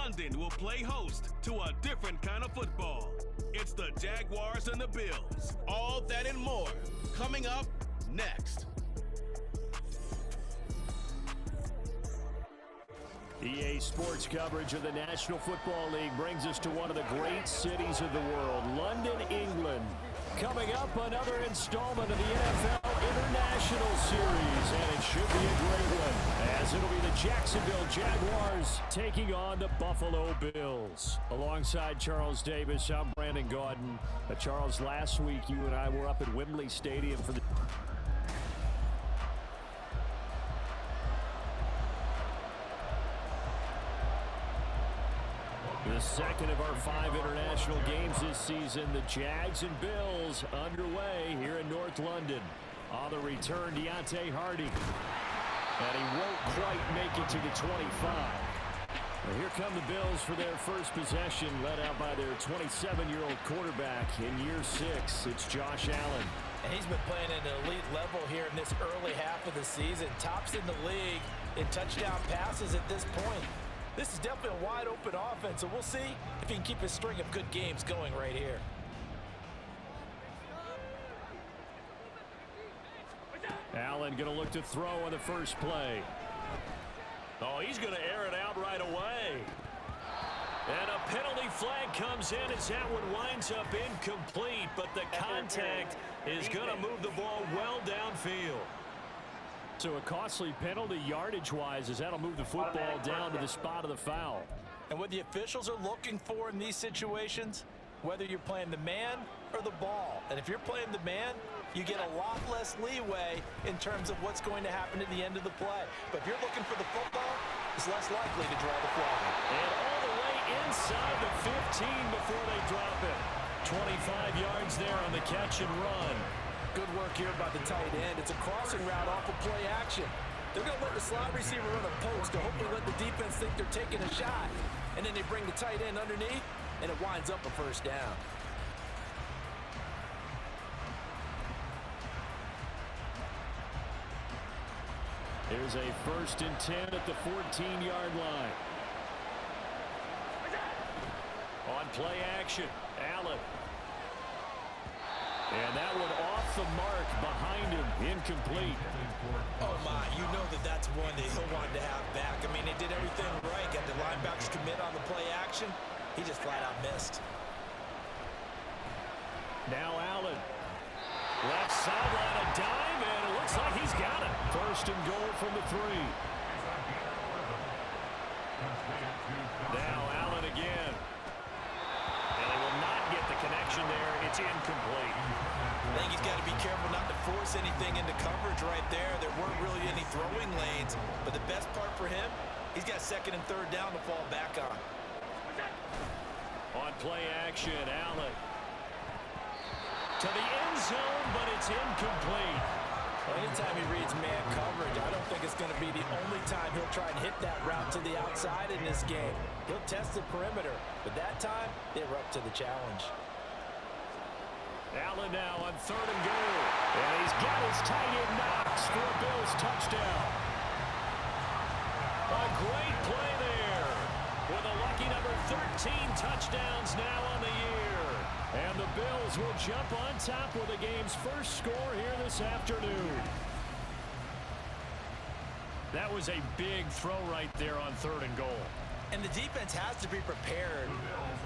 London will play host to a different kind of football. It's the Jaguars and the Bills. All that and more coming up next. EA Sports coverage of the National Football League brings us to one of the great cities of the world, London, England. Coming up, another installment of the NFL International Series, and it should be a great one, as it'll be the Jacksonville Jaguars taking on the Buffalo Bills. Alongside Charles Davis, I'm Brandon Gaudin. Charles, last week you and I were up at Wembley Stadium for the second of our 5 international games this season. The Jags and Bills underway here in North London. On the return, Deontay Hardy. And he won't quite make it to the 25. Well, here come the Bills for their first possession, led out by their 27-year-old quarterback in year 6. It's Josh Allen. And he's been playing at an elite level here in this early half of the season. Tops in the league in touchdown passes at this point. This is definitely a wide-open offense, so we'll see if he can keep his string of good games going right here. Allen going to look to throw on the first play. Oh, he's going to air it out right away. And a penalty flag comes in as that one winds up incomplete, but the contact is going to move the ball well downfield. So a costly penalty yardage-wise, as that'll move the football down to the spot of the foul. And what the officials are looking for in these situations, whether you're playing the man or the ball. And if you're playing the man, you get a lot less leeway in terms of what's going to happen at the end of the play. But if you're looking for the football, it's less likely to draw the flag. And all the way inside the 15 before they drop it. 25 yards there on the catch and run. Good work here by the tight end. It's a crossing route off of play action. They're going to let the slot receiver run a post to hopefully let the defense think they're taking a shot. And then they bring the tight end underneath, and it winds up a first down. Here's a 1st and 10 at the 14-yard line. On play action, Allen. And that one off the mark behind him, incomplete. Oh, my, you know that's one that he'll want to have back. I mean, they did everything right. Got the linebackers commit on the play action. He just flat out missed. Now Allen. Left sideline, a dive, and it looks like he's got it. 1st and goal from the 3. Now Allen again. And they will not get the connection there. It's incomplete. I think he's got to be careful not to force anything into coverage right there. There weren't really any throwing lanes, but the best part for him, he's got 2nd and 3rd down to fall back on. On play action, Allen. To the end zone, but it's incomplete. Well, anytime he reads man coverage, I don't think it's going to be the only time he'll try and hit that route to the outside in this game. He'll test the perimeter, but that time, they were up to the challenge. Allen now on 3rd and goal. And he's got his tight end Knox for a Bills touchdown. A great play there. With a lucky number 13 touchdowns now on the year. And the Bills will jump on top with the game's first score here this afternoon. That was a big throw right there on 3rd and goal. And the defense has to be prepared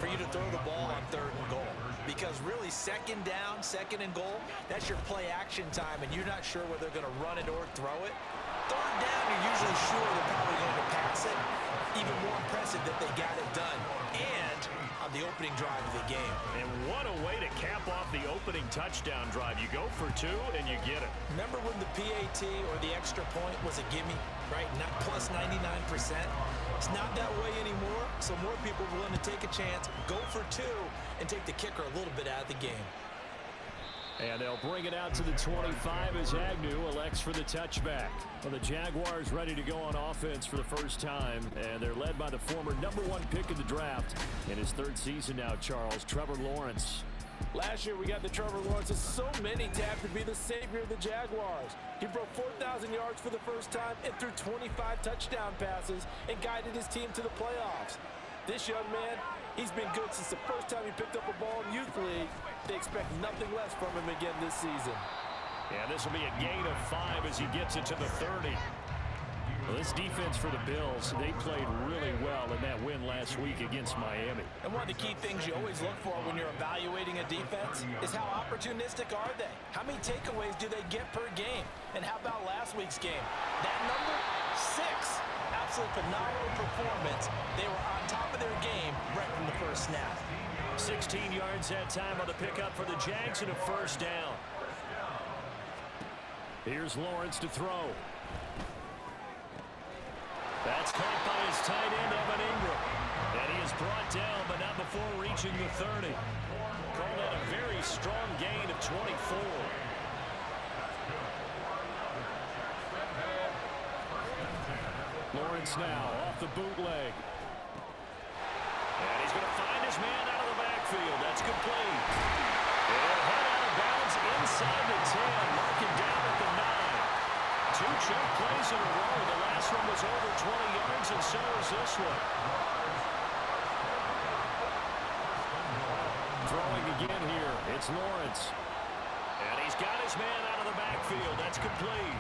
for you to throw the ball on 3rd and goal. Because really, 2nd down, 2nd and goal, that's your play action time, and you're not sure whether they're going to run it or throw it. 3rd down, you're usually sure they're probably going to pass it. Even more impressive that they got it done. And on the opening drive of the game. And what a way to cap off the opening touchdown drive. You go for 2, and you get it. Remember when the PAT or the extra point was a gimme, right? Not plus 99%. It's not that way anymore, so more people are willing to take a chance, go for 2, and take the kicker a little bit out of the game. And they'll bring it out to the 25 as Agnew elects for the touchback. Well, the Jaguars ready to go on offense for the first time, and they're led by the former #1 pick of the draft in his 3rd season now, Charles, Trevor Lawrence. Last year we got the Trevor Lawrence. So many tapped to be the savior of the Jaguars. He broke 4,000 yards for the first time and threw 25 touchdown passes and guided his team to the playoffs. This young man, he's been good since the first time he picked up a ball in Youth League. They expect nothing less from him again this season. Yeah, this will be a gain of 5 as he gets it to the 30. Well, this defense for the Bills, they played really well in that win last week against Miami. And one of the key things you always look for when you're evaluating a defense is how opportunistic are they? How many takeaways do they get per game? And how about last week's game? That number, 6. Absolute phenomenal performance. They were on top of their game right from the first snap. 16 yards that time on the pickup for the Jags and a first down. Here's Lawrence to throw. That's caught by his tight end, Evan Ingram. And he is brought down, but not before reaching the 30. Call that a very strong gain of 24. Lawrence now off the bootleg. And he's going to find his man out of the backfield. That's complete. It'll head out of bounds inside the 10. Mark him down at the 9. 2 choke plays in a row. The last one was over 20 yards, and so is this one. Throwing again here. It's Lawrence. And he's got his man out of the backfield. That's complete.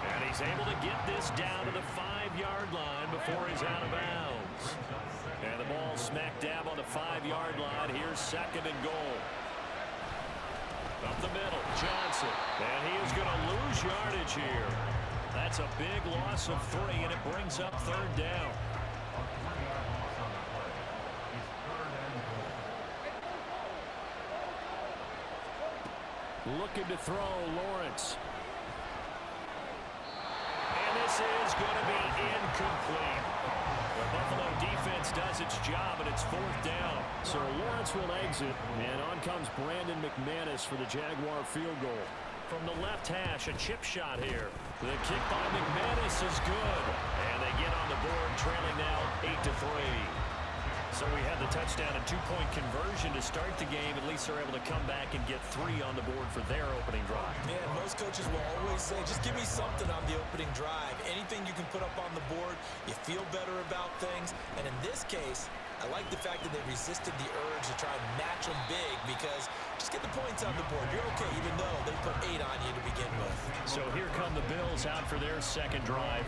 And he's able to get this down to the 5-yard line before he's out of bounds. And the ball smack dab on the 5-yard line. Here's 2nd and goal. Up the middle, Johnson. And he is going to lose yardage here. That's a big loss of 3, and it brings up 3rd down. Looking to throw, Lawrence. And this is going to be incomplete. The Buffalo defense does its job, and it's 4th down. So Lawrence will exit, and on comes Brandon McManus for the Jaguar field goal. From the left hash, a chip shot here. The kick by McManus is good. And they get on the board, trailing now 8-3. So we had the touchdown and 2-point conversion to start the game. At least they're able to come back and get 3 on the board for their opening drive. Yeah, most coaches will always say, just give me something on the opening drive. Anything you can put up on the board, you feel better about things. And in this case, I like the fact that they resisted the urge to try and match them big, because just get the points on the board. You're okay, even though they put 8 on you to begin with. So here come the Bills out for their 2nd drive.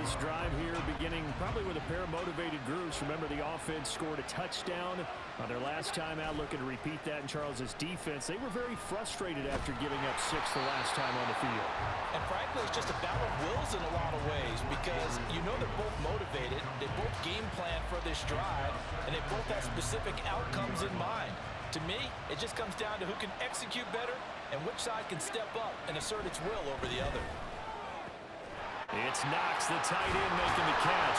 This drive here beginning probably with a pair of motivated groups. Remember, the offense scored a touchdown on their last time out, looking to repeat that in Charles's defense. They were very frustrated after giving up 6 the last time on the field. And frankly, it's just a battle of wills in a lot of ways, because you know they're both motivated. They both game plan for this drive, and they both have specific outcomes in mind. To me, it just comes down to who can execute better and which side can step up and assert its will over the other. It's Knox, the tight end, making the catch.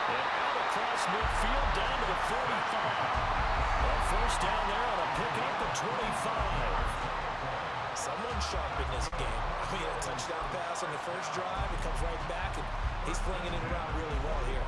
And out across midfield down to the 45. A first down there on a pickup at 25. Someone sharp in this game. I mean, a touchdown pass on the first drive. It comes right back, and he's flinging it around really well here.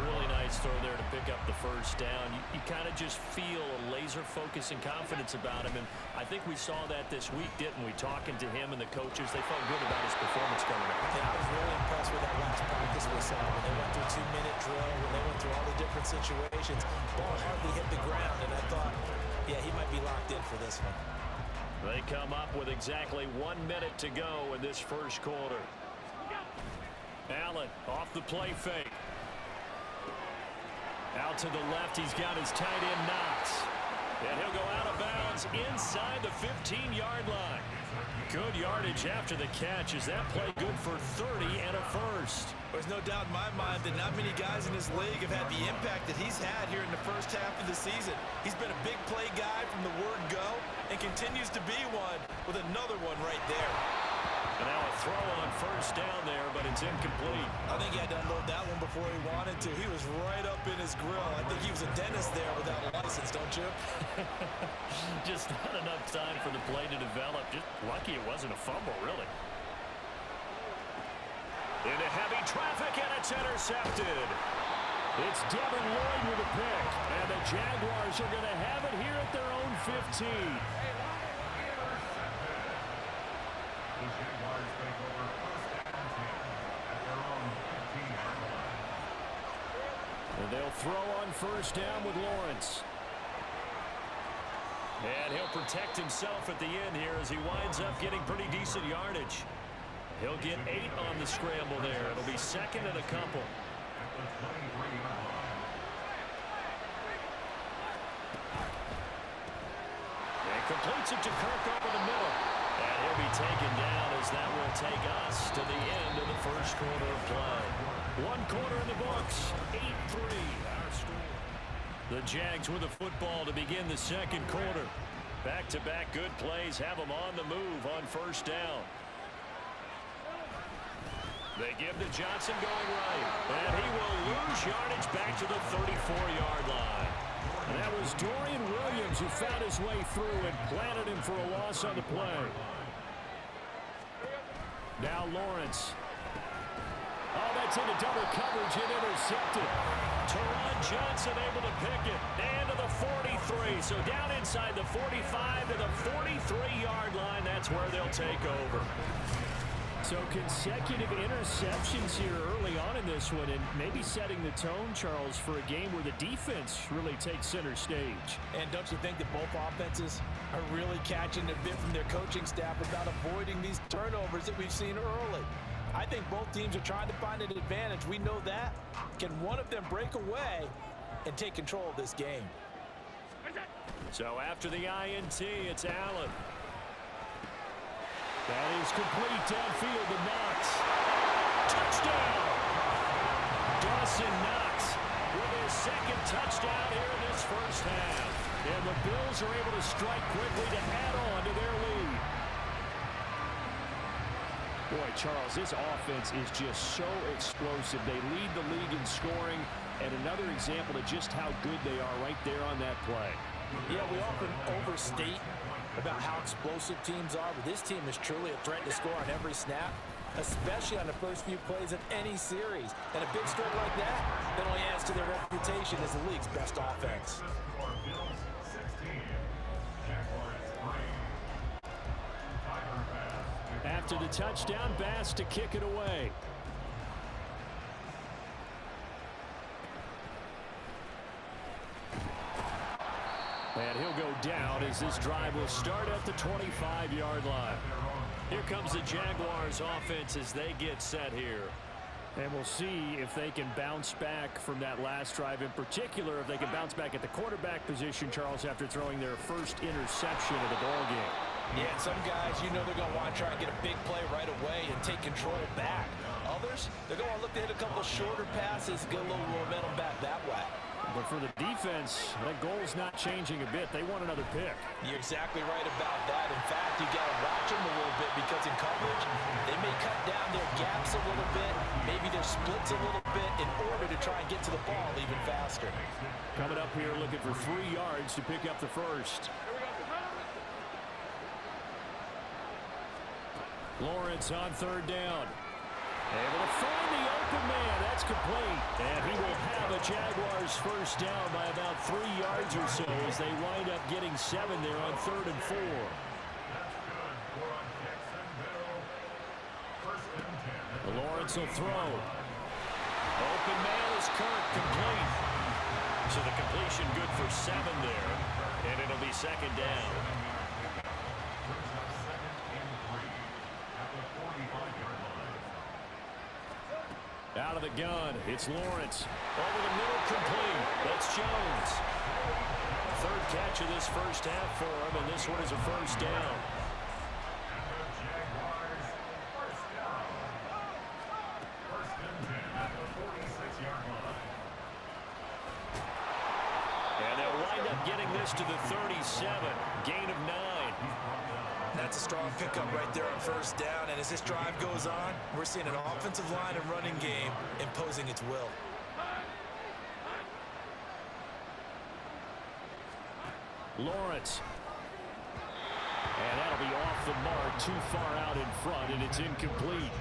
Really nice throw there to pick up the first down. You kind of just feel a laser focus and confidence about him, and I think we saw that this week, didn't we? Talking to him and the coaches, they felt good about his performance coming up. Yeah, I was really impressed with that last practice we saw when they went through a 2-minute drill, when they went through all the different situations. Ball hardly hit the ground, and I thought, yeah, he might be locked in for this one. They come up with exactly 1 minute to go in this first quarter. Allen off the play fake. Out to the left, he's got his tight end Knox. And he'll go out of bounds inside the 15-yard line. Good yardage after the catch. Is that play good for 30 and a first? There's no doubt in my mind that not many guys in this league have had the impact that he's had here in the first half of the season. He's been a big play guy from the word go and continues to be one with another one right there. And now a throw on first down there, but it's incomplete. I think he had to unload that one before he wanted to. He was right up in his grill. I think he was a dentist there without a license, don't you? Just not enough time for the play to develop. Just lucky it wasn't a fumble, really. Into heavy traffic, and it's intercepted. It's Devin Lloyd with a pick, and the Jaguars are going to have it here at their own 15. And they'll throw on first down with Lawrence. And he'll protect himself at the end here as he winds up getting pretty decent yardage. He'll get 8 on the scramble there. It'll be second and a couple. And completes it to Kirk over the middle. And he'll be taken down as that will take us to the end of the first quarter of play. 1 quarter in the books. 8-3 our score. The Jags with the football to begin the second quarter. Back-to-back good plays have them on the move on first down. They give to Johnson going right. And he will lose yardage back to the 34-yard line. And that was Dorian Williams who found his way through and planted him for a loss on the play. Now Lawrence. Oh, that's into double coverage and intercepted. Teron Johnson able to pick it. And to the 43. So down inside the 45 to the 43-yard line. That's where they'll take over. So consecutive interceptions here early on in this one, and maybe setting the tone, Charles, for a game where the defense really takes center stage. And don't you think that both offenses are really catching a bit from their coaching staff about avoiding these turnovers that we've seen early? I think both teams are trying to find an advantage. We know that. Can one of them break away and take control of this game? So after the INT, it's Allen. That is complete downfield to Knox. Touchdown! Dawson Knox with his second touchdown here in this first half. And the Bills are able to strike quickly to add on to their lead. Boy, Charles, this offense is just so explosive. They lead the league in scoring, and another example of just how good they are right there on that play. Yeah, we often overstate about how explosive teams are, but this team is truly a threat to score on every snap, especially on the first few plays of any series. And a big score like that only adds to their reputation as the league's best offense. After the touchdown, Bass to kick it away. And he'll go down as this drive will start at the 25-yard line. Here comes the Jaguars offense as they get set here. And we'll see if they can bounce back from that last drive. In particular, if they can bounce back at the quarterback position, Charles, after throwing their first interception of the ballgame. Yeah, and some guys, you know they're going to want to try and get a big play right away and take control back. Others, they're going to look to hit a couple shorter passes, get a little momentum back that way. But for the defense, that goal's not changing a bit. They want another pick. You're exactly right about that. In fact, you got to watch them a little bit because in coverage, they may cut down their gaps a little bit, maybe their splits a little bit in order to try and get to the ball even faster. Coming up here looking for 3 yards to pick up the first. Lawrence on third down. Able to find the open man. That's complete. And he will have a Jaguars first down by about 3 yards or so as they wind up getting 7 there on 3rd and 4. Lawrence will throw. Open man is Kirk, complete. So the completion good for 7 there. And it'll be second down. Out of the gun, it's Lawrence. Over the middle, complete. That's Jones. 3rd catch of this first half for him, and this one is a first down. And they'll wind up getting this to the 37. Gain of 9. That's a strong pickup right there on first down. And as this drive goes on, we're seeing an offensive line and running game imposing its will. Lawrence. And that'll be off the mark, too far out in front, and it's incomplete.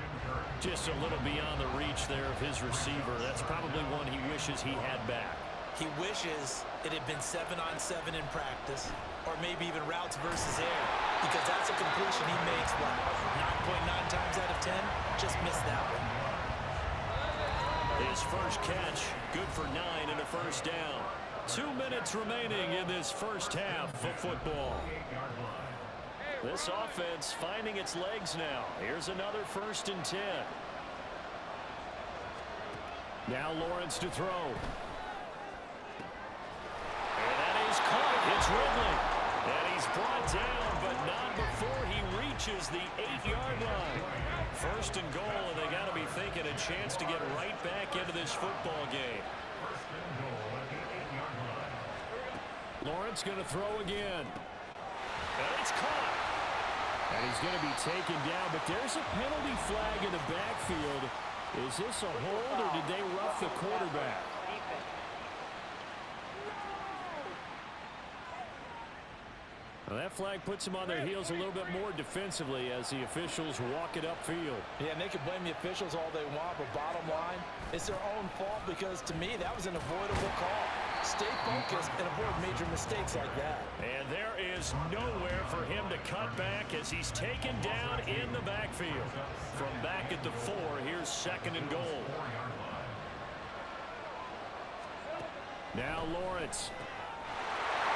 Just a little beyond the reach there of his receiver. That's probably one he wishes he had back. He wishes it had been 7-on-7 in practice, or maybe even routes versus air, because that's a completion he makes, what, 9.9 times out of 10? Just missed that one. His first catch, good for 9 and a first down. 2 minutes remaining in this first half of football. This offense finding its legs now. Here's another 1st and 10. Now Lawrence to throw. And that is caught. It's Ridley. And he's brought down, but not before he reaches the 8-yard line. 1st and goal, and they got to be thinking a chance to get right back into this football game. Lawrence going to throw again. And it's caught. And he's going to be taken down, but there's a penalty flag in the backfield. Is this a hold, or did they rough the quarterback? Well, that flag puts them on their heels a little bit more defensively as the officials walk it upfield. Yeah, and they can blame the officials all they want, but bottom line, it's their own fault because, to me, that was an avoidable call. Stay focused and avoid major mistakes like that. And there is nowhere for him to cut back as he's taken down in the backfield. From back at the 4, here's 2nd and goal. Now Lawrence.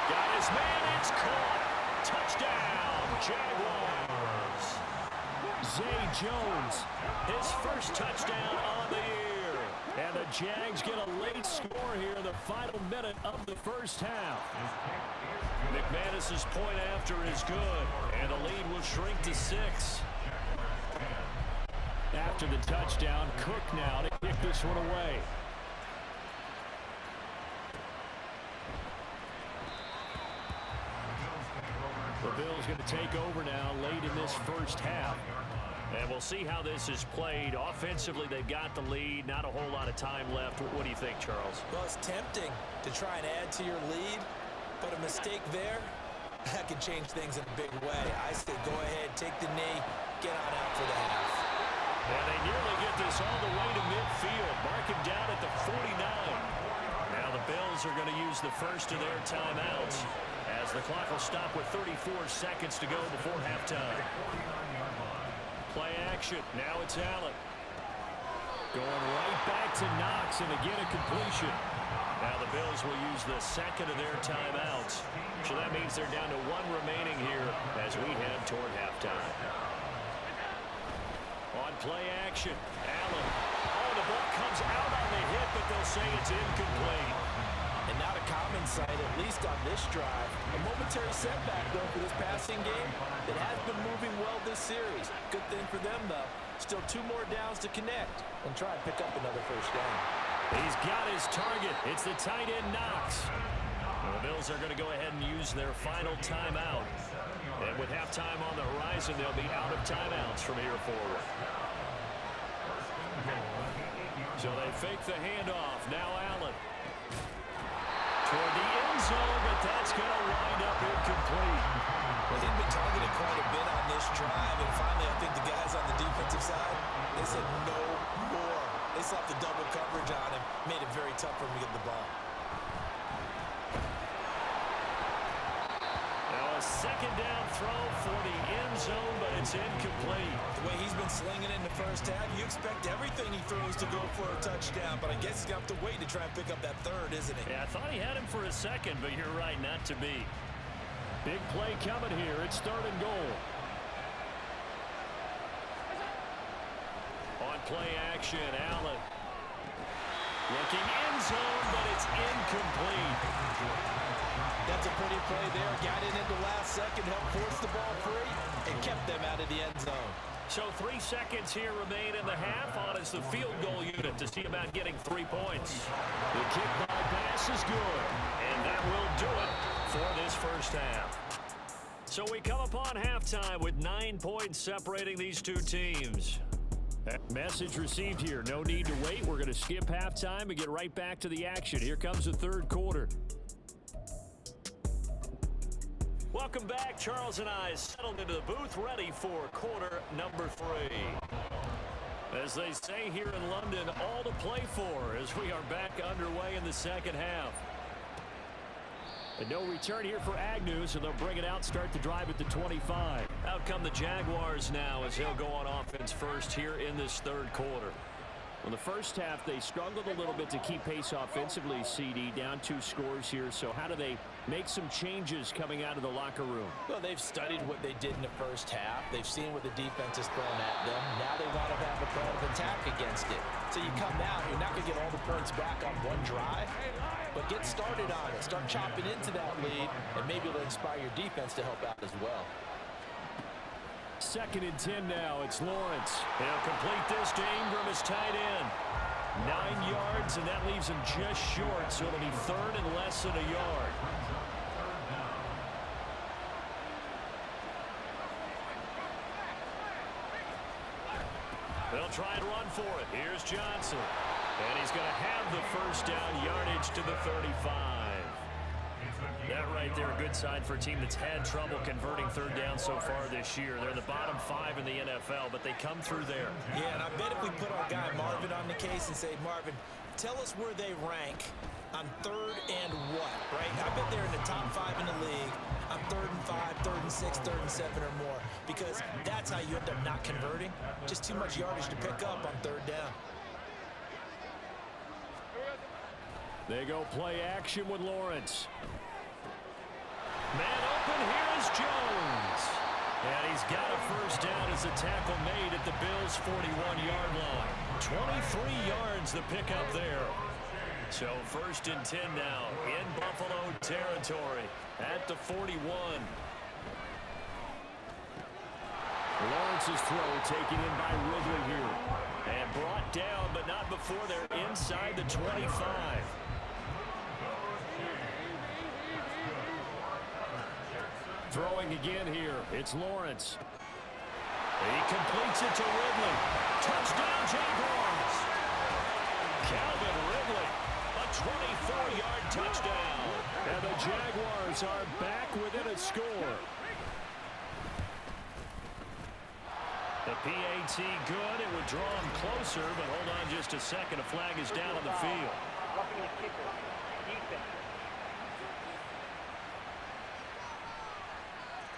Got his man, it's caught. Touchdown, Jaguars. Zay Jones, his first touchdown on the year. And the Jags get a late score here in the final minute of the first half. McManus's point after is good, and the lead will shrink to 6. After the touchdown, Cook now to kick this one away. The Bills going to take over now late in this first half. And we'll see how this is played. Offensively, they've got the lead. Not a whole lot of time left. What do you think, Charles? Well, it's tempting to try and add to your lead, but a mistake there, that can change things in a big way. I say go ahead, take the knee, get on out for the half. And they nearly get this all the way to midfield. Mark him down at the 49. Now the Bills are going to use the first of their timeouts as the clock will stop with 34 seconds to go before halftime. Play action. Now it's Allen. Going right back to Knox, and again a completion. Now the Bills will use the second of their timeouts. So that means they're down to 1 remaining here as we head toward halftime. On play action, Allen. Oh, the ball comes out on the hit, but they'll say it's incomplete. And not a common sight, at least on this drive. A momentary setback, though, for this passing game that has been moving well this series. Good thing for them, though. Still 2 more downs to connect and try and pick up another first down. He's got his target. It's the tight end, Knox. Well, the Bills are going to go ahead and use their final timeout. And with halftime on the horizon, they'll be out of timeouts from here forward. So they fake the handoff. Now Allen. Toward the end zone, but that's going to wind up incomplete. Well, he'd been targeted quite a bit on this drive, and finally I think the guys on the defensive side, they said no more. They slapped the double coverage on him, made it very tough for him to get the ball. Now a second down throw for the end zone, but it's incomplete. The way he's been slinging in the first half, you expect everything he throws to go for a touchdown, but I guess he's going to have to wait to try and pick up that third, isn't he? Yeah, I thought he had him for a second, but you're right, not to be. Big play coming here. It's 3rd and goal. On play action, Allen. Looking end zone, but it's incomplete. That's a pretty play there. Got in at the last second, helped force the ball free, and kept them out of the end zone. So 3 seconds here remain in the half. On is the field goal unit to see about getting 3 points. The kick by Bass is good, and that will do it for this first half. So we come upon halftime with 9 points separating these two teams. Message received here. No need to wait. We're going to skip halftime and get right back to the action. Here comes the 3rd quarter. Welcome back. Charles and I settled into the booth, ready for quarter number 3. As they say here in London, all to play for as we are back underway in the second half. And no return here for Agnew, so they'll bring it out, start the drive at the 25. Out come the Jaguars now as they'll go on offense first here in this 3rd quarter. Well, the first half, they struggled a little bit to keep pace offensively, CD, down 2 scores here. So how do they make some changes coming out of the locker room? Well, they've studied what they did in the first half. They've seen what the defense has thrown at them. Now they want to have a plan of attack against it. So you come out, you're not going to get all the points back on one drive, but get started on it. Start chopping into that lead, and maybe it'll inspire your defense to help out as well. 2nd and 10 now. It's Lawrence. He'll complete this to Ingram, his tight end. 9 yards, and that leaves him just short, so it'll be 3rd and less than a yard. They'll try and run for it. Here's Johnson. And he's going to have the first down, yardage to the 35. That right there, a good sign for a team that's had trouble converting 3rd down so far this year. They're the bottom 5 in the NFL, but they come through there. Yeah, and I bet if we put our guy Marvin on the case and say, Marvin, tell us where they rank on 3rd and what, right? I bet they're in the top 5 in the league on 3rd and 5, 3rd and 6, 3rd and 7 or more, because that's how you end up not converting. Just too much yardage to pick up on 3rd down. They go play action with Lawrence. Man open, here is Jones. And he's got a first down as a tackle made at the Bills' 41-yard line. 23 yards the pickup there. So 1st and 10 now in Buffalo territory at the 41. Lawrence's throw taken in by Ridley here. And brought down, but not before they're inside the 25. Throwing again here. It's Lawrence. He completes it to Ridley. Touchdown, Jaguars. Calvin Ridley. A 24-yard touchdown. And the Jaguars are back within a score. The PAT good. It would draw him closer, but hold on just a second. A flag is down on the field.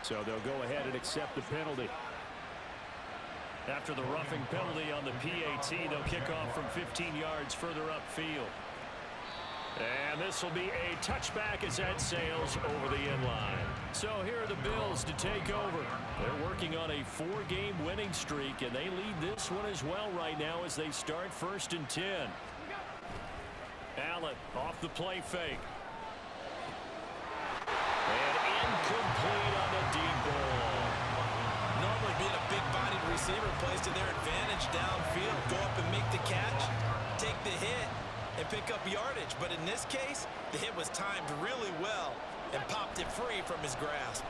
So they'll go ahead and accept the penalty. After the roughing penalty on the PAT, they'll kick off from 15 yards further upfield. And this will be a touchback as that sails over the inline. So here are the Bills to take over. They're working on a 4-game winning streak, and they lead this one as well right now as they start 1st and 10. Allen off the play fake. And incomplete on the deep ball. Normally being a big-bodied receiver plays to their advantage downfield. Go up and make the catch, take the hit, and pick up yardage. But in this case, the hit was timed really well and popped it free from his grasp.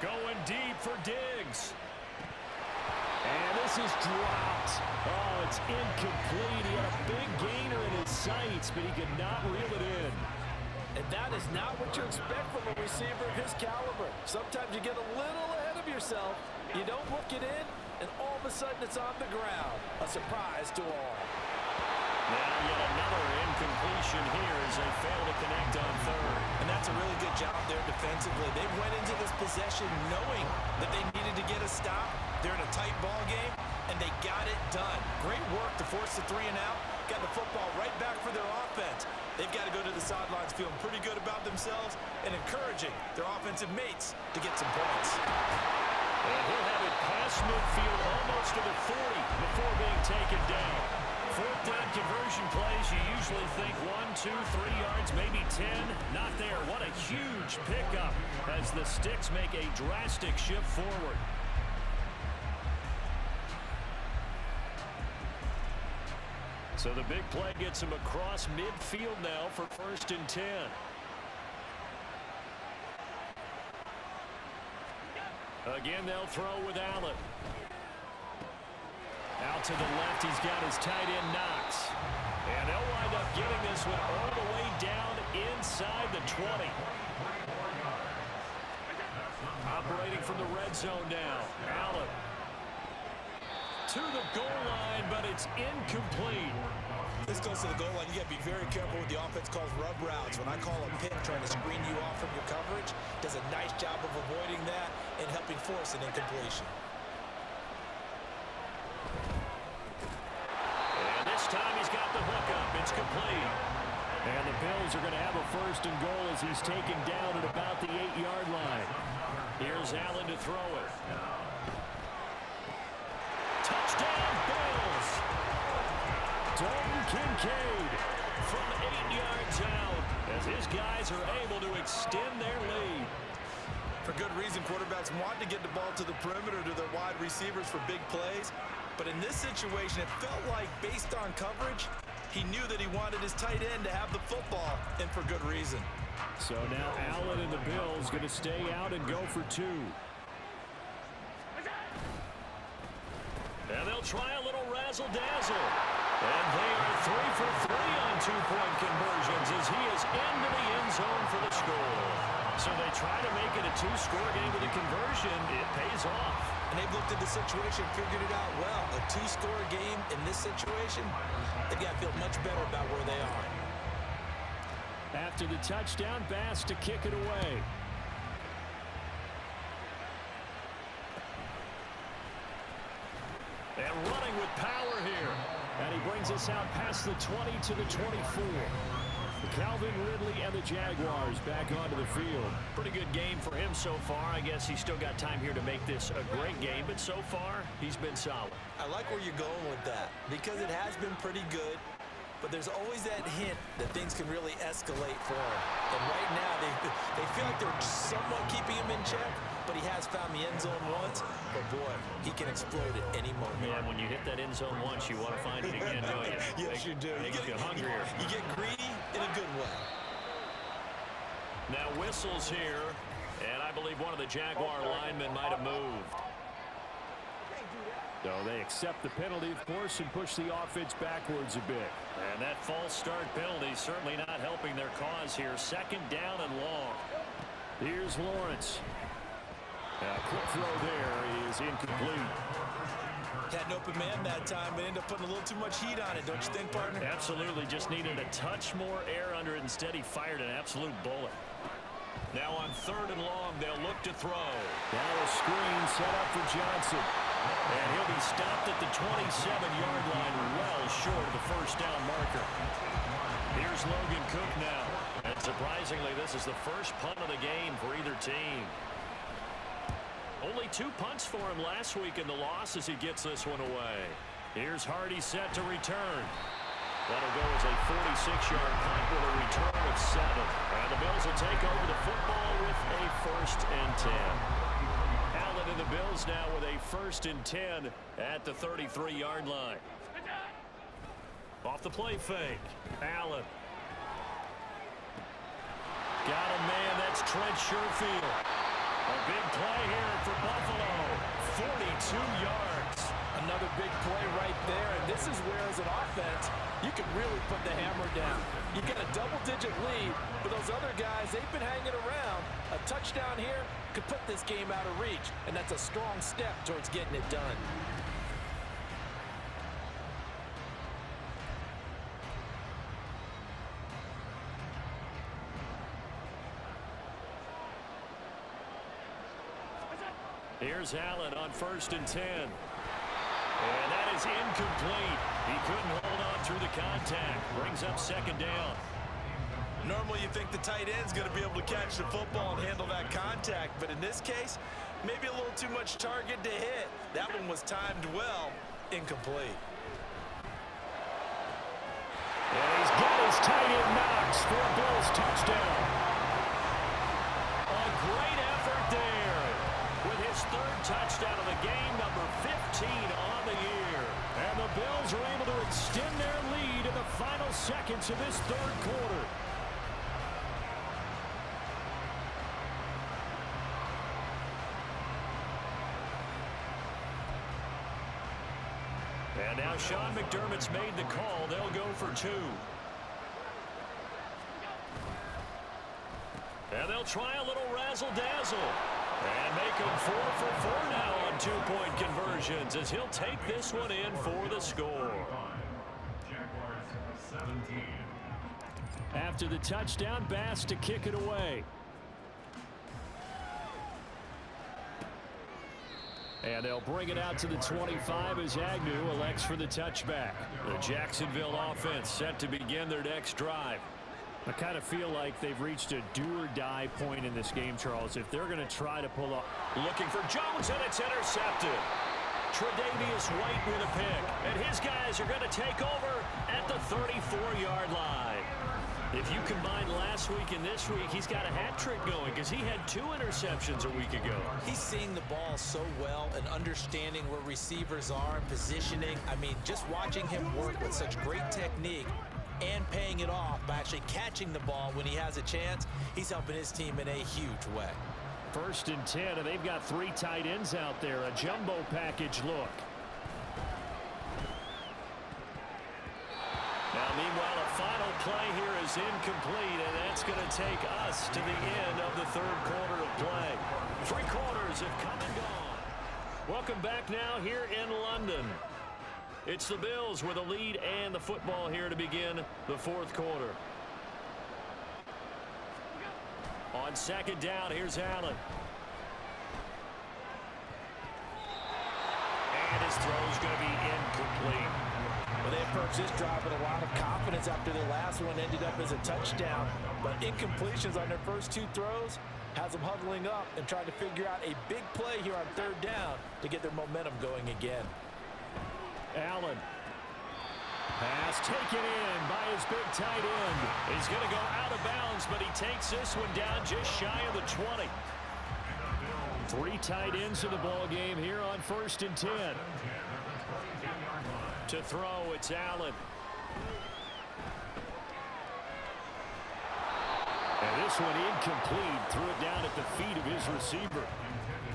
Going deep for Diggs. And this is dropped. Oh, it's incomplete. He had a big gainer in his sights, but he could not reel it in. And that is not what you expect from a receiver of his caliber. Sometimes you get a little ahead of yourself. You don't look it in, and all of a sudden it's on the ground. A surprise to all. Now yet another incompletion here as they fail to connect on 3rd. And that's a really good job there defensively. They went into this possession knowing that they needed to get a stop. They're in a tight ball game, and they got it done. Great work to force the 3 and out. Got the football right back for their offense. They've got to go to the sidelines feeling pretty good about themselves and encouraging their offensive mates to get some points. And he'll have it past midfield almost to the 40 before being taken down. 4th down conversion plays, you usually think 1, 2, 3 yards, maybe 10. Not there. What a huge pickup as the Sticks make a drastic shift forward. So the big play gets him across midfield now for 1st and 10. Again, they'll throw with Allen. Out to the left, he's got his tight end Knox. And they'll wind up giving this one all the way down inside the 20. Operating from the red zone now. Allen to the goal line, but it's incomplete. This goes to the goal line. You got to be very careful with the offense calls rub routes. When I call a pick trying to screen you off from your coverage, does a nice job of avoiding that and helping force an incompletion. complete. And the Bills are going to have a first and goal as he's taken down at about the 8-yard line. Here's Allen to throw it. Touchdown, Bills! Dalton Kincaid from 8 yards out as his guys are able to extend their lead. For good reason, quarterbacks want to get the ball to the perimeter to their wide receivers for big plays. But in this situation, it felt like, based on coverage, he knew that he wanted his tight end to have the football, and for good reason. So now Allen and the Bills going to stay out and go for 2. And they'll try a little razzle-dazzle. And they are 3 for 3 on 2-point conversions as he is into the end zone for the score. So they try to make it a 2-score game with a conversion. It pays off. And they've looked at the situation, figured it out well. A 2-score game in this situation, they've got to feel much better about where they are. After the touchdown, Bass to kick it away. And running with power here. And he brings us out past the 20 to the 24. Calvin Ridley and the Jaguars back onto the field. Pretty good game for him so far. I guess he's still got time here to make this a great game, but so far, he's been solid. I like where you're going with that because it has been pretty good, but there's always that hint that things can really escalate for him. And right now, they feel like they're somewhat keeping him in check, but he has found the end zone once. But, boy, he can explode at any moment. Yeah, when you hit that end zone once, you want to find it again, don't you? Yes, you do. Makes you hungrier. You get greedy in a good way. Now whistles here, and I believe one of the Jaguar linemen might have moved. So they accept the penalty, of course, and push the offense backwards a bit. And that false start penalty certainly not helping their cause here. 2nd down and long. Here's Lawrence. A quick throw there is incomplete. Had an open man that time, but ended up putting a little too much heat on it, don't you think, partner? Absolutely. Just needed a touch more air under it. Instead, he fired an absolute bullet. Now on 3rd and long, they'll look to throw. Now a screen set up for Johnson. And he'll be stopped at the 27-yard line, well short of the first down marker. Here's Logan Cook now. And surprisingly, this is the first punt of the game for either team. Only 2 punts for him last week in the loss as he gets this one away. Here's Hardy set to return. That'll go as a 46-yard punt with a return of 7. And the Bills will take over the football with a 1st and 10. Allen and the Bills now with a 1st and 10 at the 33-yard line. Off the play fake. Allen. Got a man. That's Trent Sherfield. A big play here for Buffalo. 42 yards. Another big play right there, and this is where, as an offense, you can really put the hammer down. You get a double-digit lead, but those other guys, they've been hanging around. A touchdown here could put this game out of reach, and that's a strong step towards getting it done. Here's Allen on 1st and 10. And that is incomplete. He couldn't hold on through the contact. Brings up 2nd down. Normally you think the tight end's going to be able to catch the football and handle that contact, but in this case, maybe a little too much target to hit. That one was timed well. Incomplete. And he's got his tight end Knox for a Bills touchdown. A great effort there with his 3rd touchdown of the game, number 15 on the year. And the Bills are able to extend their lead in the final seconds of this 3rd quarter. And now Sean McDermott's made the call. They'll go for 2. And they'll try a little razzle-dazzle. And make him 4 for 4 now on 2-point conversions as he'll take this one in for the score. After the touchdown, Bass to kick it away. And they'll bring it out to the 25 as Agnew elects for the touchback. The Jacksonville offense set to begin their next drive. I kind of feel like they've reached a do-or-die point in this game, Charles. If they're going to try to pull off. Looking for Jones, and it's intercepted. Tre'Davious White with a pick, and his guys are going to take over at the 34-yard line. If you combine last week and this week, he's got a hat trick going because he had 2 interceptions a week ago. He's seeing the ball so well and understanding where receivers are and positioning. I mean, just watching him work with such great technique and paying it off by actually catching the ball when he has a chance, he's helping his team in a huge way. 1st and 10, and they've got 3 tight ends out there. A jumbo package look. Now, meanwhile, a final play here is incomplete, and that's going to take us to the end of the 3rd quarter of play. 3 quarters have come and gone. Welcome back now here in London. It's the Bills with a lead and the football here to begin the 4th quarter. On 2nd down, here's Allen. And his throw's going to be incomplete. Well, they approached this drive with a lot of confidence after the last one ended up as a touchdown. But incompletions on their first 2 throws has them huddling up and trying to figure out a big play here on 3rd down to get their momentum going again. Allen. Pass taken in by his big tight end. He's going to go out of bounds, but he takes this one down just shy of the 20. 3 tight ends in the ball game here on 1st and 10. To throw, it's Allen. And this one incomplete. Threw it down at the feet of his receiver.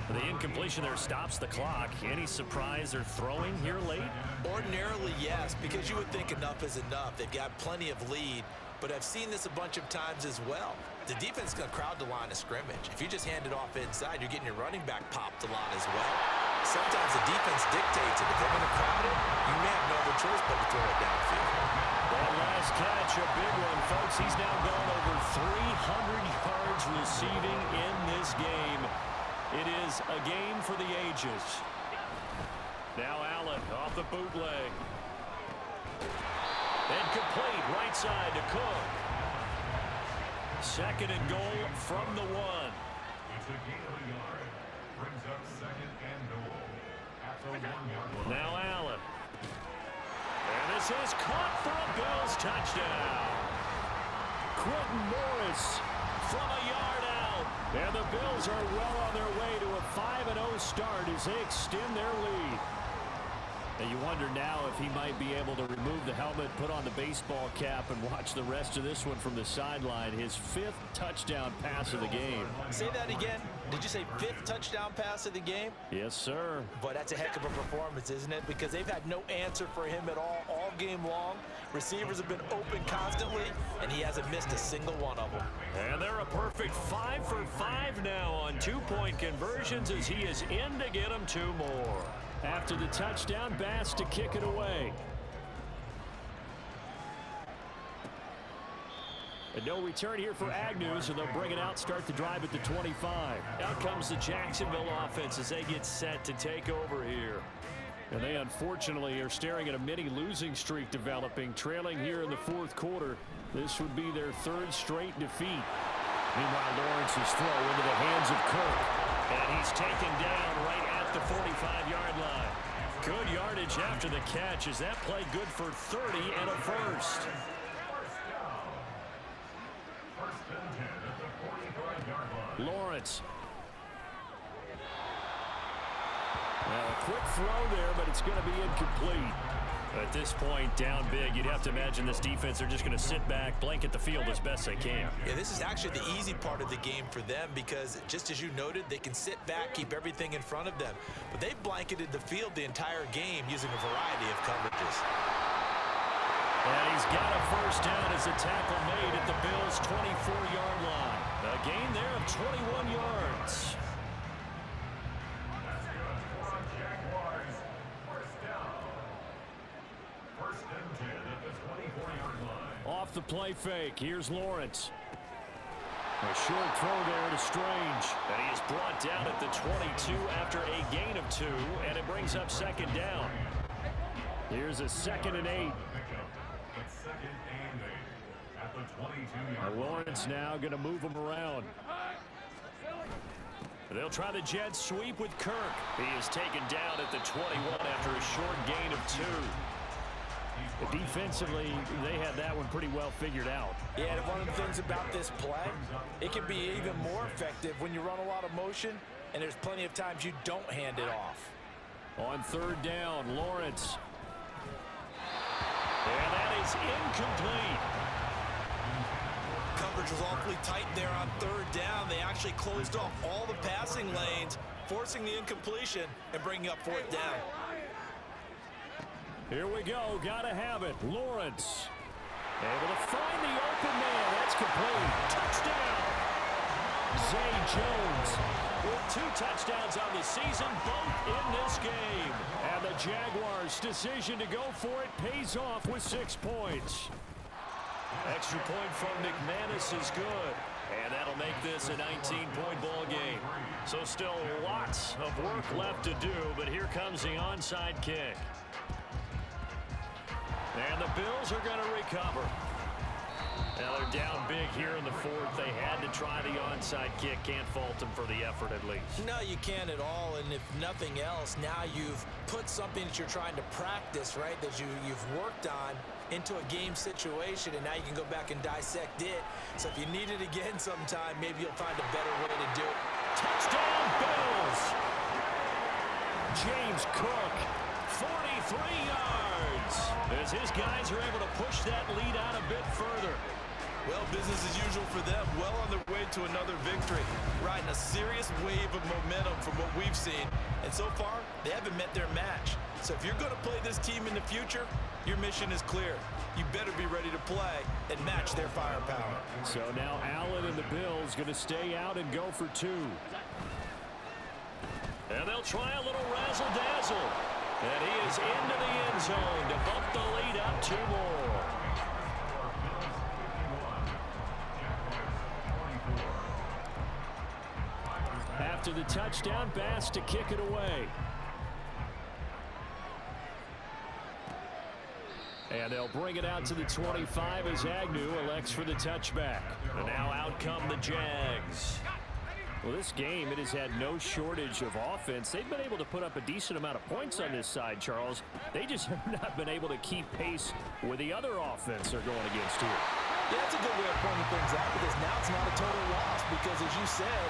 The incompletion there stops the clock. Any surprise they're throwing here late? Ordinarily, yes, because you would think enough is enough. They've got plenty of lead, but I've seen this a bunch of times as well. The defense is going to crowd the line of scrimmage. If you just hand it off inside, you're getting your running back popped a lot as well. Sometimes the defense dictates it. If they're going to crowd it, you may have no other choice but to throw it downfield. That last catch, a big one, folks. He's now gone over 300 yards receiving in this game. It is a game for the ages. Now Allen off the bootleg. Incomplete, right side to Cook. 2nd and goal from the 1. Now Allen. And this is caught for a Bills touchdown. Quentin Morris From a yard out. And the Bills are well on their way to a 5-0 start as they extend their lead. And you wonder now if he might be able to remove the helmet, put on the baseball cap, and watch the rest of this one from the sideline. His 5th touchdown pass of the game. Say that again. Did you say 5th touchdown pass of the game? Yes, sir. But that's a heck of a performance, isn't it? Because they've had no answer for him at all game long. Receivers have been open constantly, and he hasn't missed a single one of them. And they're a perfect 5 for 5 now on 2-point conversions as he is in to get them 2 more. After the touchdown, Bass to kick it away. And no return here for Agnew, so they'll bring it out, start the drive at the 25. Out comes the Jacksonville offense as they get set to take over here. And they unfortunately are staring at a mini losing streak developing, trailing here in the 4th quarter. This would be their 3rd straight defeat. Meanwhile, Lawrence's throw into the hands of Kirk. And he's taken down right at the 45-yard line. Good yardage after the catch. Is that play good for 30 and a first? Lawrence. Well, a quick throw there, but it's going to be incomplete. At this point, down big, you'd have to imagine this defense, they're just going to sit back, blanket the field as best they can. Yeah, this is actually the easy part of the game for them because, just as you noted, they can sit back, keep everything in front of them. But they've blanketed the field the entire game using a variety of coverages. And he's got a first down as a tackle made at the Bills' 24-yard line. A gain there of 21 yards. Off the play fake, here's Lawrence. A short throw there to Strange. And he is brought down at the 22 after a gain of 2, and it brings up second down. Here's a 2nd and 8. Lawrence now going to move him around. They'll try the jet sweep with Kirk. He is taken down at the 21 after a short gain of 2. Defensively, they had that one pretty well figured out. Yeah, and one of the things about this play, it can be even more effective when you run a lot of motion, and there's plenty of times you don't hand it off. On 3rd down, Lawrence. And that is incomplete. Coverage was awfully tight there on 3rd down. They actually closed off all the passing lanes, forcing the incompletion and bringing up 4th down. Here we go. Gotta have it. Lawrence able to find the open man. That's complete. Touchdown. Zay Jones with 2 touchdowns on the season, both in this game. And the Jaguars' decision to go for it pays off with 6 points. Extra point from McManus is good. And that'll make this a 19-point ball game. So still lots of work left to do, but here comes the onside kick. And the Bills are going to recover. Now they're down big here in the 4th. They had to try the onside kick. Can't fault them for the effort at least. No, you can't at all. And if nothing else, now you've put something that you're trying to practice, right, that you've worked on into a game situation, and now you can go back and dissect it. So if you need it again sometime, maybe you'll find a better way to do it. Touchdown, Bills! James Cook, 43 yards, as his guys are able to push that lead out a bit further. Well, business as usual for them. Well on their way to another victory. Riding a serious wave of momentum from what we've seen. And so far, they haven't met their match. So if you're going to play this team in the future, your mission is clear. You better be ready to play and match their firepower. So now Allen and the Bills going to stay out and go for 2. And they'll try a little razzle-dazzle. And he is into the end zone to bump the lead up 2 more. After the touchdown, Bass to kick it away. And they'll bring it out to the 25 as Agnew elects for the touchback. And now out come the Jags. Well, this game, it has had no shortage of offense. They've been able to put up a decent amount of points on this side, Charles. They just have not been able to keep pace with the other offense they're going against here. Yeah, that's a good way of pointing things out, because now it's not a total loss, because as you said,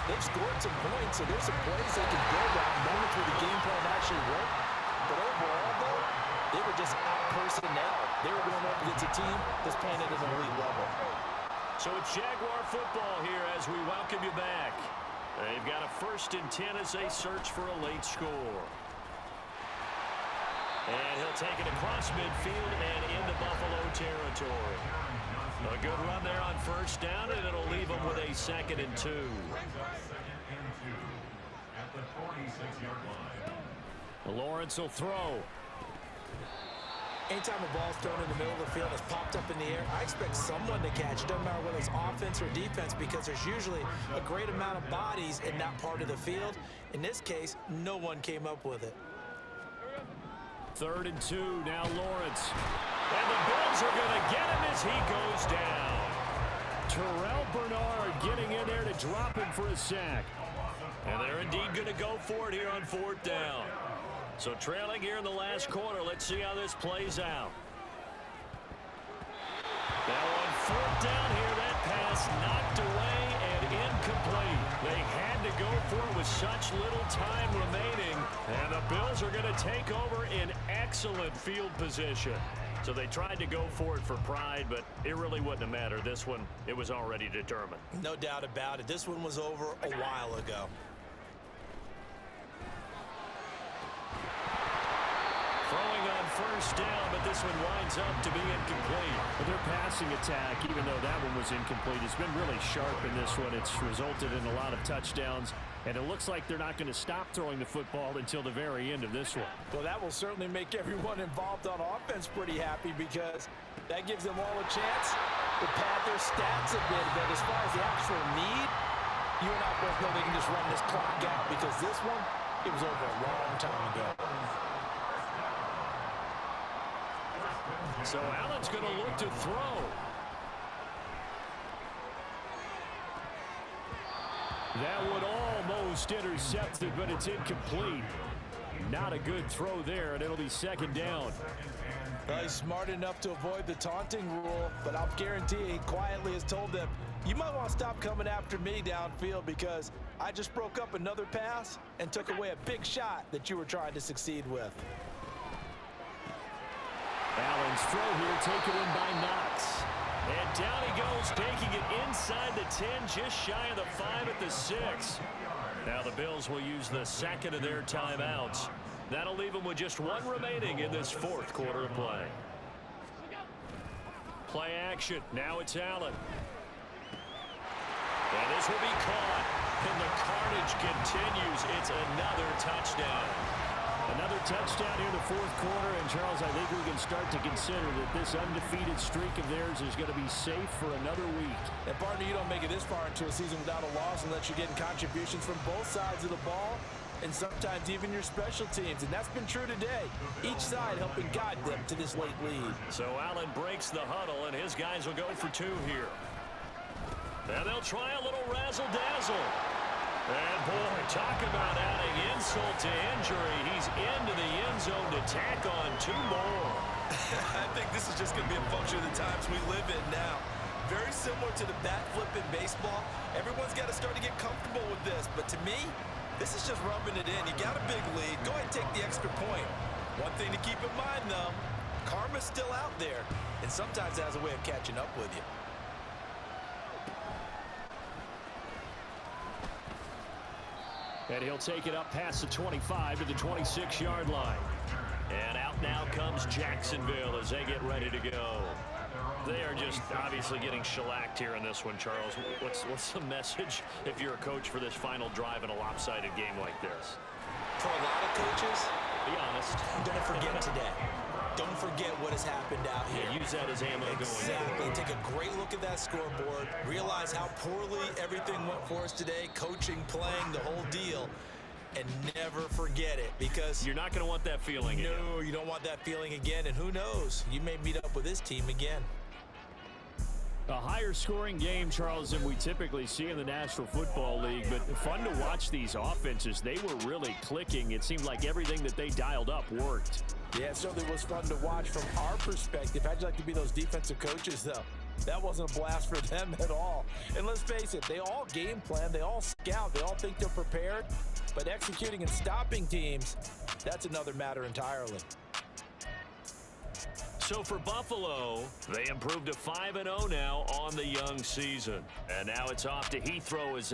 they've scored some points, so there's some plays they can build on, moments where the game plan actually worked. But overall, though, they were just out personnel. They were going up against a team that's playing at an elite level. So it's Jaguar football here as we welcome you back. They've got a 1st and 10 as they search for a late score. And he'll take it across midfield and into Buffalo territory. A good run there on 1st down, and it'll leave them with a 2nd and 2. Lawrence will throw. Anytime a ball's thrown in the middle of the field, it's popped up in the air, I expect someone to catch. Doesn't matter whether it's offense or defense, because there's usually a great amount of bodies in that part of the field. In this case, no one came up with it. 3rd and 2, now Lawrence. And the Bills are going to get him as he goes down. Terrell Bernard getting in there to drop him for a sack. And they're indeed going to go for it here on 4th down. So trailing here in the last quarter. Let's see how this plays out. Now on 4th down here, that pass knocked away and incomplete. They had to go for it with such little time remaining. And the Bills are going to take over in excellent field position. So they tried to go for it for pride, but it really wouldn't have mattered. This one, it was already determined. No doubt about it. This one was over a while ago. Throwing throwing on first down, but this one winds up to be incomplete. But their passing attack, even though that one was incomplete, has been really sharp in this one. It's resulted in a lot of touchdowns, and it looks like they're not going to stop throwing the football until the very end of this one. Well, that will certainly make everyone involved on offense pretty happy, because that gives them all a chance to pad their stats a bit. But as far as the actual need, you and I both know they can just run this clock out, because this one, it was over a long time ago. So Allen's going to look to throw. That would almost intercept it, but it's incomplete. Not a good throw there, and it'll be second down. Well, he's smart enough to avoid the taunting rule, but I'll guarantee he quietly has told them, you might want to stop coming after me downfield, because I just broke up another pass and took away a big shot that you were trying to succeed with. Allen's throw here taken in by Knox. And down he goes, taking it inside the 10, just shy of the 5 at the 6. Now the Bills will use the second of their timeouts. That'll leave them with just one remaining in this fourth quarter of play. Play action. Now it's Allen. And this will be caught. And the carnage continues. It's another touchdown. Another touchdown here in the fourth quarter, and Charles, I think we can start to consider that this undefeated streak of theirs is going to be safe for another week. And partner, you don't make it this far into a season without a loss unless you're getting contributions from both sides of the ball, and sometimes even your special teams, and that's been true today. Each side helping guide them to this late lead. So Allen breaks the huddle, and his guys will go for 2 here. And they'll try a little razzle-dazzle. And, boy, talk about adding insult to injury. He's into the end zone to tack on 2 more. I think this is just going to be a function of the times we live in now. Very similar to the bat flip in baseball. Everyone's got to start to get comfortable with this. But to me, this is just rubbing it in. You got a big lead. Go ahead and take the extra point. One thing to keep in mind, though, karma's still out there. And sometimes it has a way of catching up with you. And he'll take it up past the 25 to the 26-yard line. And out now comes Jacksonville as they get ready to go. They are just obviously getting shellacked here in this one, Charles. What's the message if you're a coach for this final drive in a lopsided game like this? For a lot of coaches, be honest, don't forget today. Don't forget what has happened out here. Yeah, use that as ammo going forward. Take a great look at that scoreboard. Realize how poorly everything went for us today. Coaching, playing, the whole deal. And never forget it, because you're not going to want that feeling again. No, you don't want that feeling again. And who knows? You may meet up with this team again. A higher scoring game, Charles, than we typically see in the National Football League, but fun to watch these offenses. They were really clicking. It seemed like everything that they dialed up worked. Yeah, it certainly was fun to watch from our perspective. How'd you like to be those defensive coaches, though? That wasn't a blast for them at all. And let's face it, they all game plan, they all scout, they all think they're prepared, but executing and stopping teams, that's another matter entirely. So for Buffalo, they improved to 5-0 now on the young season. And now it's off to Heathrow as